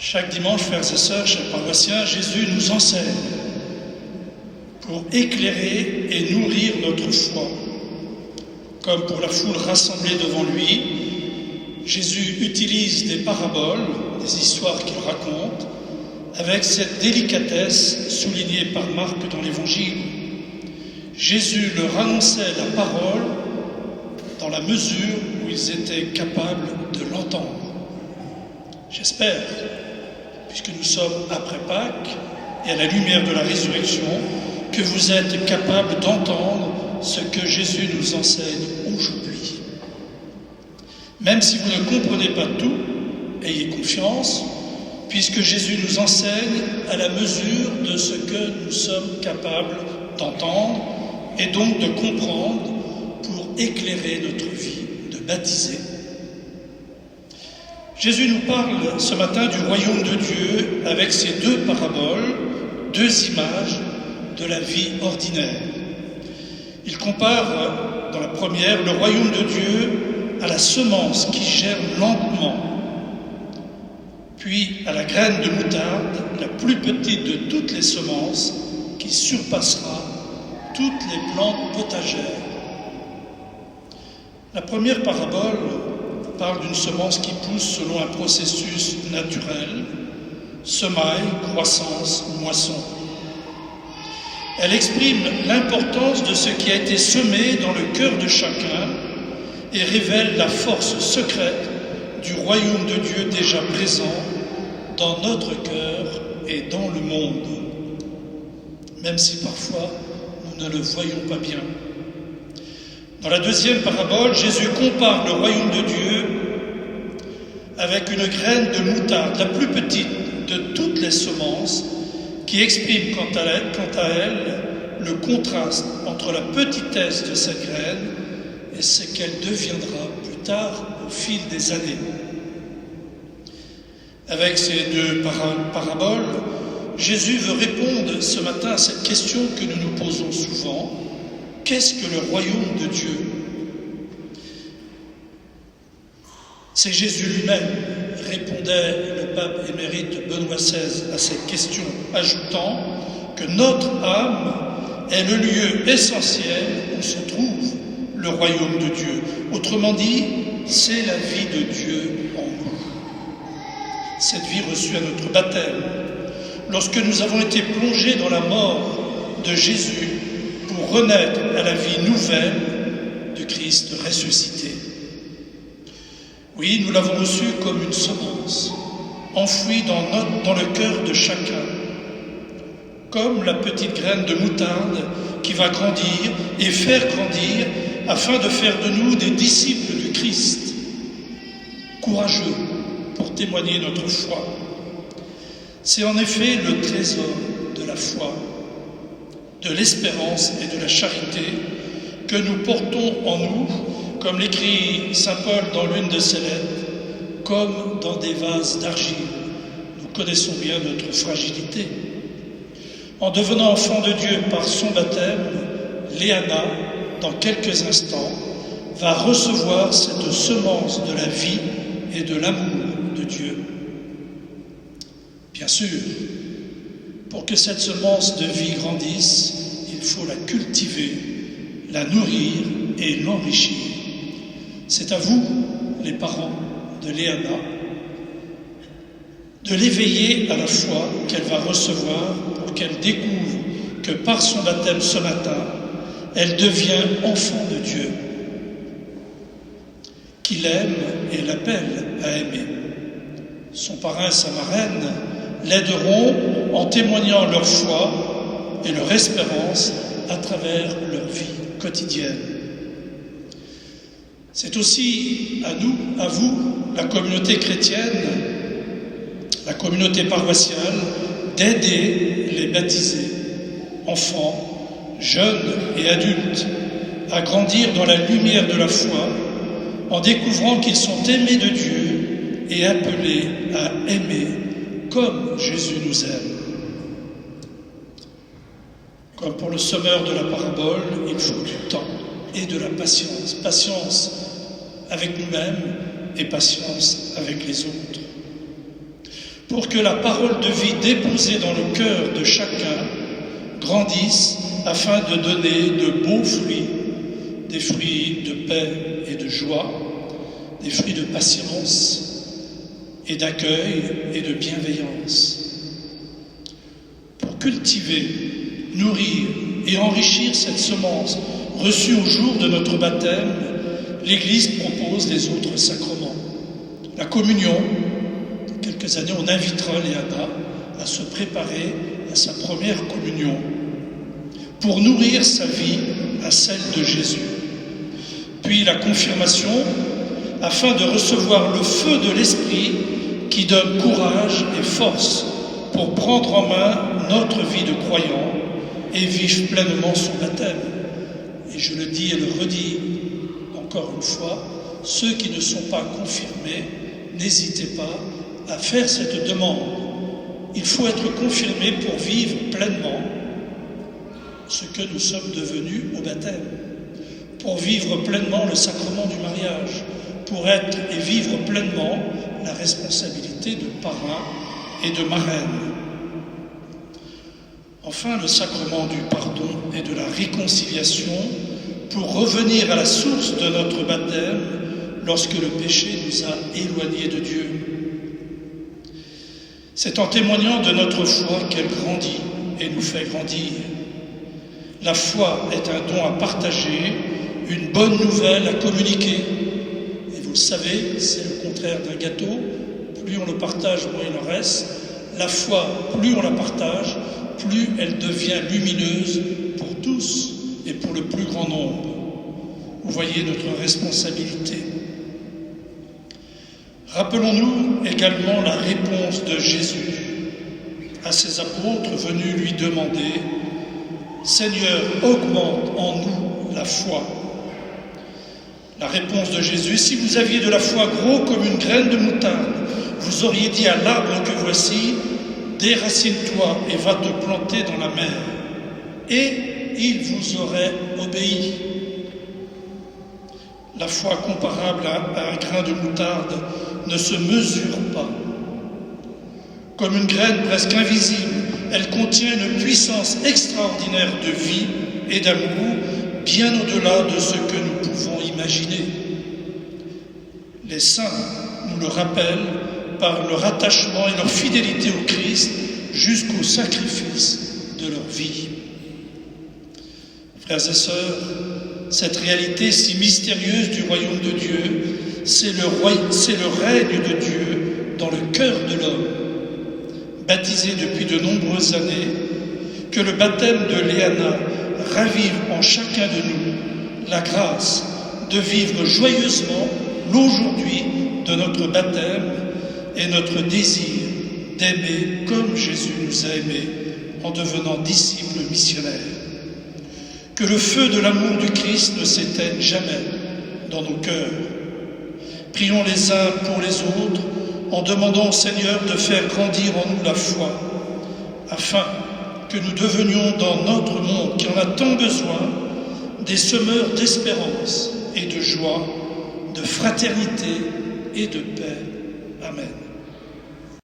Chaque dimanche, frères et sœurs, chers paroissiens, Jésus nous enseigne pour éclairer et nourrir notre foi. Comme pour la foule rassemblée devant lui, Jésus utilise des paraboles, des histoires qu'il raconte, avec cette délicatesse soulignée par Marc dans l'Évangile. Jésus leur annonçait la parole dans la mesure où ils étaient capables de l'entendre. J'espère, puisque nous sommes après Pâques et à la lumière de la résurrection, que vous êtes capables d'entendre ce que Jésus nous enseigne aujourd'hui. Même si vous ne comprenez pas tout, ayez confiance, puisque Jésus nous enseigne à la mesure de ce que nous sommes capables d'entendre et donc de comprendre pour éclairer notre vie, de baptiser. Jésus nous parle ce matin du royaume de Dieu avec ces deux paraboles, deux images de la vie ordinaire. Il compare dans la première le royaume de Dieu à la semence qui germe lentement, puis à la graine de moutarde, la plus petite de toutes les semences, qui surpassera toutes les plantes potagères. La première parabole parle d'une semence qui pousse selon un processus naturel, semaille, croissance, moisson. Elle exprime l'importance de ce qui a été semé dans le cœur de chacun et révèle la force secrète du royaume de Dieu déjà présent dans notre cœur et dans le monde, même si parfois nous ne le voyons pas bien. Dans la deuxième parabole, Jésus compare le royaume de Dieu avec une graine de moutarde, la plus petite de toutes les semences, qui exprime quant à elle le contraste entre la petitesse de cette graine et ce qu'elle deviendra plus tard au fil des années. Avec ces deux paraboles, Jésus veut répondre ce matin à cette question que nous nous posons souvent. Qu'est-ce que le royaume de Dieu ? C'est Jésus lui-même, répondait le pape émérite Benoît XVI à cette question, ajoutant que notre âme est le lieu essentiel où se trouve le royaume de Dieu. Autrement dit, c'est la vie de Dieu en nous. Cette vie reçue à notre baptême, lorsque nous avons été plongés dans la mort de Jésus pour renaître à la vie nouvelle de Christ ressuscité. Oui, nous l'avons reçu comme une semence, enfouie dans le cœur de chacun, comme la petite graine de moutarde qui va grandir et faire grandir afin de faire de nous des disciples du Christ, courageux pour témoigner notre foi. C'est en effet le trésor de la foi, de l'espérance et de la charité que nous portons en nous, comme l'écrit saint Paul dans l'une de ses lettres, comme dans des vases d'argile. Nous connaissons bien notre fragilité. En devenant enfant de Dieu par son baptême, Léana, dans quelques instants, va recevoir cette semence de la vie et de l'amour de Dieu. Bien sûr, pour que cette semence de vie grandisse, il faut la cultiver, la nourrir et l'enrichir. C'est à vous, les parents de Léana, de l'éveiller à la foi qu'elle va recevoir pour qu'elle découvre que par son baptême ce matin, elle devient enfant de Dieu, qu'il aime et l'appelle à aimer. Son parrain et sa marraine l'aideront en témoignant leur foi et leur espérance à travers leur vie quotidienne. C'est aussi à nous, à vous, la communauté chrétienne, la communauté paroissiale, d'aider les baptisés, enfants, jeunes et adultes, à grandir dans la lumière de la foi, en découvrant qu'ils sont aimés de Dieu et appelés à aimer comme Jésus nous aime. Comme pour le semeur de la parabole, il faut du temps et de la patience. Patience avec nous-mêmes et patience avec les autres. pour que la parole de vie déposée dans le cœur de chacun grandisse afin de donner de beaux fruits, des fruits de paix et de joie, des fruits de patience et d'accueil et de bienveillance. Pour cultiver, nourrir et enrichir cette semence reçue au jour de notre baptême, l'Église propose les autres sacrements. La communion, dans quelques années, on invitera Léana à se préparer à sa première communion pour nourrir sa vie à celle de Jésus. Puis la confirmation, afin de recevoir le feu de l'Esprit qui donne courage et force pour prendre en main notre vie de croyant et vivre pleinement son baptême. Et je le dis et le redis encore une fois, ceux qui ne sont pas confirmés, n'hésitez pas à faire cette demande. Il faut être confirmé pour vivre pleinement ce que nous sommes devenus au baptême, pour vivre pleinement le sacrement du mariage, pour être et vivre pleinement la responsabilité de parrain et de marraine. Enfin, le sacrement du pardon et de la réconciliation pour revenir à la source de notre baptême lorsque le péché nous a éloignés de Dieu. C'est en témoignant de notre foi qu'elle grandit et nous fait grandir. La foi est un don à partager, une bonne nouvelle à communiquer. Et vous le savez, c'est le contraire d'un gâteau. Plus on le partage, moins il en reste. La foi, plus on la partage, plus elle devient lumineuse pour tous et pour le plus grand nombre. Vous voyez notre responsabilité. Rappelons-nous également la réponse de Jésus à ses apôtres venus lui demander « Seigneur, augmente en nous la foi ». La réponse de Jésus « Si vous aviez de la foi gros comme une graine de moutarde, vous auriez dit à l'arbre que voici, déracine-toi et va te planter dans la mer, et il vous aurait obéi. » La foi comparable à un grain de moutarde ne se mesure pas. Comme une graine presque invisible, elle contient une puissance extraordinaire de vie et d'amour, bien au-delà de ce que nous pouvons imaginer. Les saints nous le rappellent par leur attachement et leur fidélité au Christ jusqu'au sacrifice de leur vie. Frères et sœurs, cette réalité si mystérieuse du royaume de Dieu, c'est le règne de Dieu dans le cœur de l'homme, baptisé depuis de nombreuses années, que le baptême de Léana ravive en chacun de nous la grâce de vivre joyeusement l'aujourd'hui de notre baptême et notre désir d'aimer comme Jésus nous a aimés en devenant disciples missionnaires. Que le feu de l'amour du Christ ne s'éteigne jamais dans nos cœurs. Prions les uns pour les autres en demandant au Seigneur de faire grandir en nous la foi, afin que nous devenions dans notre monde qui en a tant besoin des semeurs d'espérance et de joie, de fraternité et de paix. Amen.